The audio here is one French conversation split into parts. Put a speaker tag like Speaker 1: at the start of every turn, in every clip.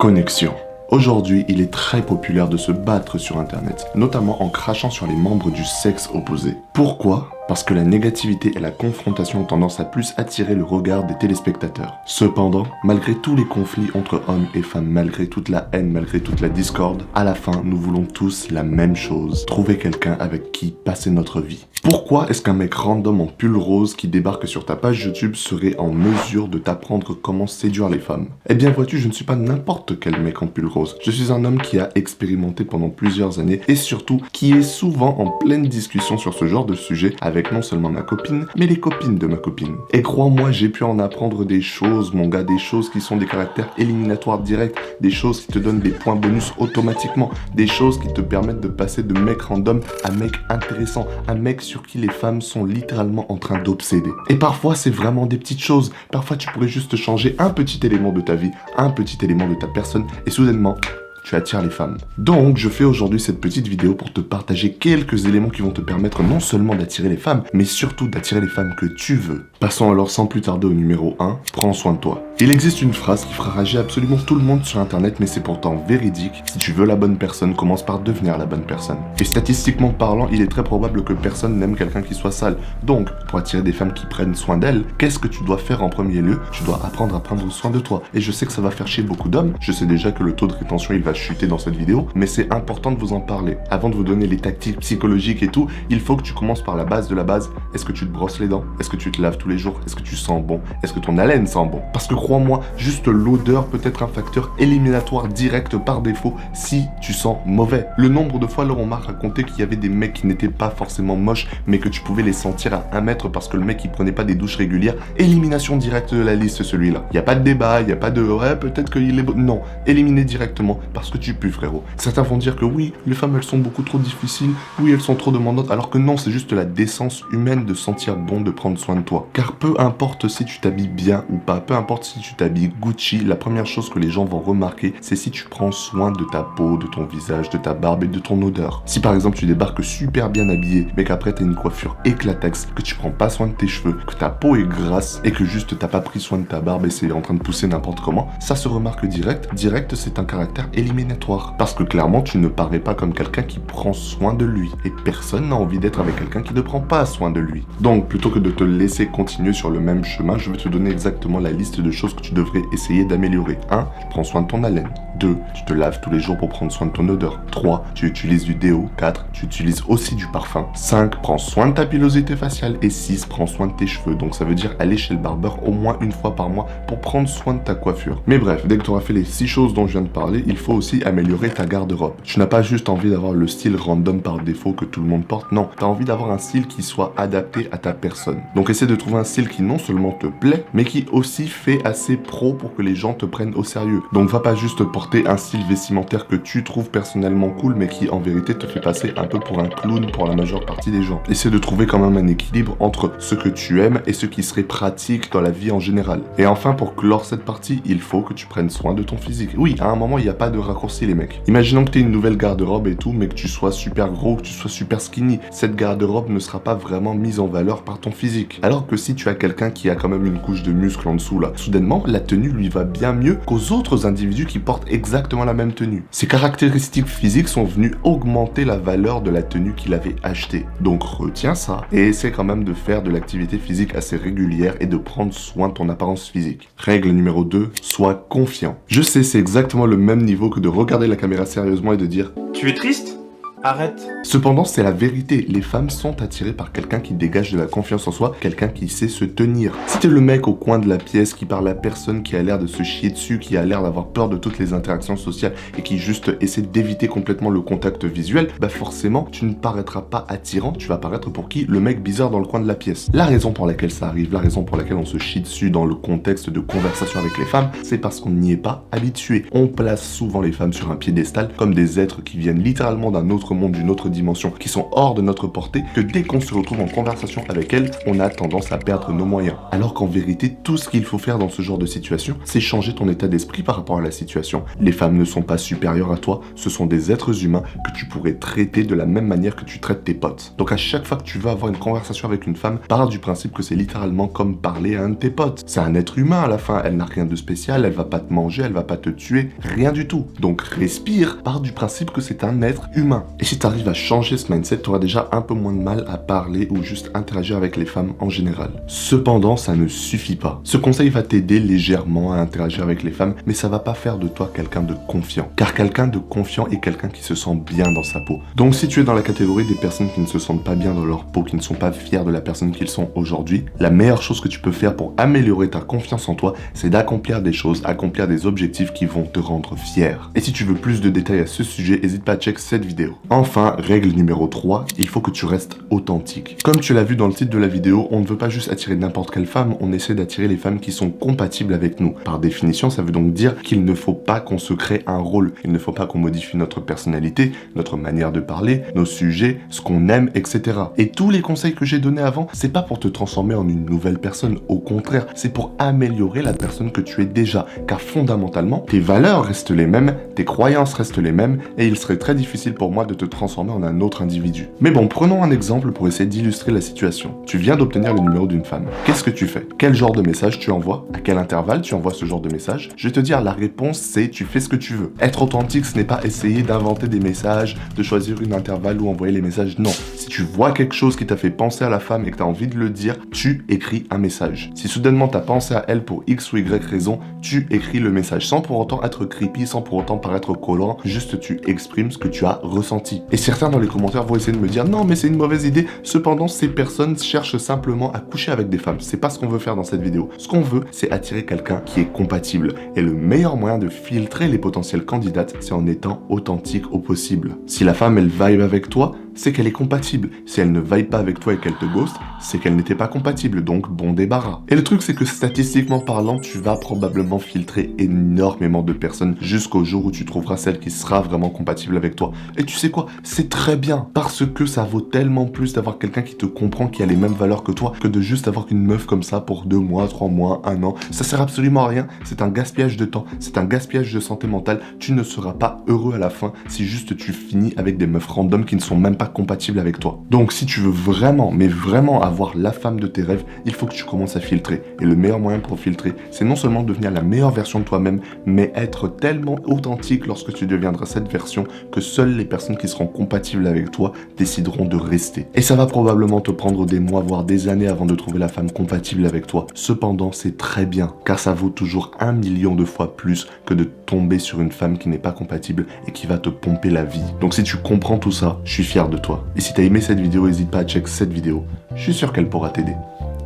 Speaker 1: Connexion. Aujourd'hui, il est très populaire de se battre sur Internet, notamment en crachant sur les membres du sexe opposé. Pourquoi ? Parce que la négativité et la confrontation ont tendance à plus attirer le regard des téléspectateurs. Cependant, malgré tous les conflits entre hommes et femmes, malgré toute la haine, malgré toute la discorde, à la fin, nous voulons tous la même chose, trouver quelqu'un avec qui passer notre vie. Pourquoi est-ce qu'un mec random en pull rose qui débarque sur ta page YouTube serait en mesure de t'apprendre comment séduire les femmes? Eh bien vois-tu, je ne suis pas n'importe quel mec en pull rose. Je suis un homme qui a expérimenté pendant plusieurs années et surtout qui est souvent en pleine discussion sur ce genre de sujet avec non seulement ma copine, mais les copines de ma copine. Et crois-moi, j'ai pu en apprendre des choses, mon gars, des choses qui sont des caractères éliminatoires directs, des choses qui te donnent des points bonus automatiquement, des choses qui te permettent de passer de mec random à mec intéressant, à mec sur qui les femmes sont littéralement en train d'obséder. Et parfois, c'est vraiment des petites choses. Parfois, tu pourrais juste changer un petit élément de ta vie, un petit élément de ta personne, et soudainement, tu attires les femmes. Donc, je fais aujourd'hui cette petite vidéo pour te partager quelques éléments qui vont te permettre non seulement d'attirer les femmes, mais surtout d'attirer les femmes que tu veux. Passons alors sans plus tarder au numéro 1, prends soin de toi. Il existe une phrase qui fera rager absolument tout le monde sur internet, mais c'est pourtant véridique. Si tu veux la bonne personne, commence par devenir la bonne personne. Et statistiquement parlant, il est très probable que personne n'aime quelqu'un qui soit sale. Donc, pour attirer des femmes qui prennent soin d'elles, qu'est-ce que tu dois faire en premier lieu? Tu dois apprendre à prendre soin de toi. Et je sais que ça va faire chier beaucoup d'hommes. Je sais déjà que le taux de rétention, il va chuter dans cette vidéo, mais c'est important de vous en parler. Avant de vous donner les tactiques psychologiques et tout, il faut que tu commences par la base de la base. Est-ce que tu te brosses les dents? Est-ce que tu te laves tous les jours? Est-ce que tu sens bon? Est-ce que ton haleine sent bon? Parce que crois-moi, juste l'odeur peut être un facteur éliminatoire direct par défaut si tu sens mauvais. Le nombre de fois, on m'a raconté qu'il y avait des mecs qui n'étaient pas forcément moches, mais que tu pouvais les sentir à 1 mètre parce que le mec il prenait pas des douches régulières. Élimination directe de la liste, celui-là. Il y a pas de débat, il y a pas de ouais, peut-être qu'il est beau. Non, éliminer directement parce que tu pues, frérot. Certains vont dire que oui, les femmes elles sont beaucoup trop difficiles, oui elles sont trop demandantes, alors que non, c'est juste la décence humaine de sentir bon, de prendre soin de toi. Car peu importe si tu t'habilles bien ou pas, peu importe si tu t'habilles Gucci, la première chose que les gens vont remarquer, c'est si tu prends soin de ta peau, de ton visage, de ta barbe et de ton odeur. Si par exemple tu débarques super bien habillé, mais qu'après t'as une coiffure éclataxe, que tu prends pas soin de tes cheveux, que ta peau est grasse et que juste t'as pas pris soin de ta barbe et c'est en train de pousser n'importe comment, ça se remarque direct. Direct, c'est un caractère éliminatoire. Parce que clairement, tu ne parais pas comme quelqu'un qui prend soin de lui. Et personne n'a envie d'être avec quelqu'un qui ne prend pas soin de lui. Donc, plutôt que de te laisser continuer sur le même chemin, je vais te donner exactement la liste de choses que tu devrais essayer d'améliorer. 1. Tu prends soin de ton haleine. 2. Tu te laves tous les jours pour prendre soin de ton odeur. 3. Tu utilises du déo. 4. Tu utilises aussi du parfum. 5. Prends soin de ta pilosité faciale. Et 6. Prends soin de tes cheveux. Donc ça veut dire aller chez le barbeur au moins une fois par mois pour prendre soin de ta coiffure. Mais bref, dès que tu auras fait les 6 choses dont je viens de parler, il faut aussi améliorer ta garde-robe. Tu n'as pas juste envie d'avoir le style random par défaut que tout le monde porte, non. Tu as envie d'avoir un style qui soit adapté à ta personne. Donc essaie de trouver un style qui non seulement te plaît, mais qui aussi fait assez pro pour que les gens te prennent au sérieux. Donc va pas juste porter un style vestimentaire que tu trouves personnellement cool, mais qui en vérité te fait passer un peu pour un clown pour la majeure partie des gens. Essaie de trouver quand même un équilibre entre ce que tu aimes et ce qui serait pratique dans la vie en général. Et enfin, pour clore cette partie, il faut que tu prennes soin de ton physique. Oui, à un moment, il n'y a pas de raccourci les mecs. Imaginons que tu aies une nouvelle garde-robe et tout, mais que tu sois super gros, que tu sois super skinny. Cette garde-robe ne sera pas vraiment mise en valeur par ton physique. Alors que si tu as quelqu'un qui a quand même une couche de muscle en dessous là, soudainement, la tenue lui va bien mieux qu'aux autres individus qui portent exactement la même tenue. Ces caractéristiques physiques sont venues augmenter la valeur de la tenue qu'il avait achetée. Donc retiens ça et essaie quand même de faire de l'activité physique assez régulière et de prendre soin de ton apparence physique. Règle numéro 2, sois confiant. Je sais, c'est exactement le même niveau que de regarder la caméra sérieusement et de dire «
Speaker 2: Tu es triste ? Arrête !»
Speaker 1: Cependant, c'est la vérité. Les femmes sont attirées par quelqu'un qui dégage de la confiance en soi, quelqu'un qui sait se tenir. Si t'es le mec au coin de la pièce qui parle à personne, qui a l'air de se chier dessus, qui a l'air d'avoir peur de toutes les interactions sociales et qui juste essaie d'éviter complètement le contact visuel, bah forcément, tu ne paraîtras pas attirant, tu vas paraître pour qui? Le mec bizarre dans le coin de la pièce. La raison pour laquelle ça arrive, la raison pour laquelle on se chie dessus dans le contexte de conversation avec les femmes, c'est parce qu'on n'y est pas habitué. On place souvent les femmes sur un piédestal comme des êtres qui viennent littéralement d'un autre autre monde, d'une autre dimension, qui sont hors de notre portée, que dès qu'on se retrouve en conversation avec elles, on a tendance à perdre nos moyens. Alors qu'en vérité, tout ce qu'il faut faire dans ce genre de situation, c'est changer ton état d'esprit par rapport à la situation. Les femmes ne sont pas supérieures à toi, ce sont des êtres humains que tu pourrais traiter de la même manière que tu traites tes potes. Donc à chaque fois que tu vas avoir une conversation avec une femme, pars du principe que c'est littéralement comme parler à un de tes potes. C'est un être humain à la fin, elle n'a rien de spécial, elle va pas te manger, elle va pas te tuer, rien du tout. Donc respire, pars du principe que c'est un être humain. Et si tu arrives à changer ce mindset, tu auras déjà un peu moins de mal à parler ou juste interagir avec les femmes en général. Cependant, ça ne suffit pas. Ce conseil va t'aider légèrement à interagir avec les femmes, mais ça va pas faire de toi quelqu'un de confiant. Car quelqu'un de confiant est quelqu'un qui se sent bien dans sa peau. Donc si tu es dans la catégorie des personnes qui ne se sentent pas bien dans leur peau, qui ne sont pas fiers de la personne qu'ils sont aujourd'hui, la meilleure chose que tu peux faire pour améliorer ta confiance en toi, c'est d'accomplir des choses, accomplir des objectifs qui vont te rendre fier. Et si tu veux plus de détails à ce sujet, n'hésite pas à check cette vidéo. Enfin, règle numéro 3, il faut que tu restes authentique. Comme tu l'as vu dans le titre de la vidéo, on ne veut pas juste attirer n'importe quelle femme, on essaie d'attirer les femmes qui sont compatibles avec nous. Par définition, ça veut donc dire qu'il ne faut pas qu'on se crée un rôle, il ne faut pas qu'on modifie notre personnalité, notre manière de parler, nos sujets, ce qu'on aime, etc. Et tous les conseils que j'ai donnés avant, c'est pas pour te transformer en une nouvelle personne, au contraire, c'est pour améliorer la personne que tu es déjà, car fondamentalement, tes valeurs restent les mêmes, tes croyances restent les mêmes, et il serait très difficile pour moi de te transformer en un autre individu. Mais bon, prenons un exemple pour essayer d'illustrer la situation. Tu viens d'obtenir le numéro d'une femme. Qu'est-ce que tu fais? Quel genre de message tu envoies? À quel intervalle tu envoies ce genre de message? Je vais te dire, la réponse c'est tu fais ce que tu veux. Être authentique, ce n'est pas essayer d'inventer des messages, de choisir une intervalle où envoyer les messages, non. Si tu vois quelque chose qui t'a fait penser à la femme et que tu as envie de le dire, tu écris un message. Si soudainement tu as pensé à elle pour X ou Y raison, tu écris le message sans pour autant être creepy, sans pour autant paraître collant, juste tu exprimes ce que tu as ressenti. Et certains dans les commentaires vont essayer de me dire non mais c'est une mauvaise idée, cependant ces personnes cherchent simplement à coucher avec des femmes. C'est pas ce qu'on veut faire dans cette vidéo. Ce qu'on veut, c'est attirer quelqu'un qui est compatible. Et le meilleur moyen de filtrer les potentielles candidates, c'est en étant authentique au possible. Si la femme elle vibe avec toi, c'est qu'elle est compatible. Si elle ne vibe pas avec toi et qu'elle te ghost, c'est qu'elle n'était pas compatible, donc bon débarras. Et le truc c'est que statistiquement parlant, tu vas probablement filtrer énormément de personnes jusqu'au jour où tu trouveras celle qui sera vraiment compatible avec toi. Et tu sais quoi? C'est très bien, parce que ça vaut tellement plus d'avoir quelqu'un qui te comprend, qui a les mêmes valeurs que toi, que de juste avoir une meuf comme ça pour 2 mois, 3 mois, 1 an. Ça sert absolument à rien, c'est un gaspillage de temps, c'est un gaspillage de santé mentale. Tu ne seras pas heureux à la fin si juste tu finis avec des meufs random qui ne sont même pas compatibles avec toi. Donc si tu veux vraiment, mais vraiment avoir la femme de tes rêves, il faut que tu commences à filtrer. Et le meilleur moyen pour filtrer, c'est non seulement devenir la meilleure version de toi-même, mais être tellement authentique lorsque tu deviendras cette version que seules les personnes qui seront compatibles avec toi décideront de rester. Et ça va probablement te prendre des mois, voire des années avant de trouver la femme compatible avec toi. Cependant, c'est très bien, car ça vaut toujours 1 million de fois plus que de tomber sur une femme qui n'est pas compatible et qui va te pomper la vie. Donc si tu comprends tout ça, je suis fier de toi. Et si t'as aimé cette vidéo, n'hésite pas à check cette vidéo. Je suis sûr qu'elle pourra t'aider.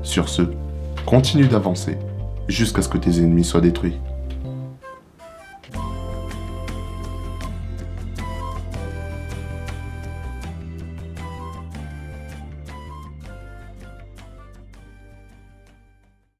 Speaker 1: Sur ce, continue d'avancer jusqu'à ce que tes ennemis soient détruits.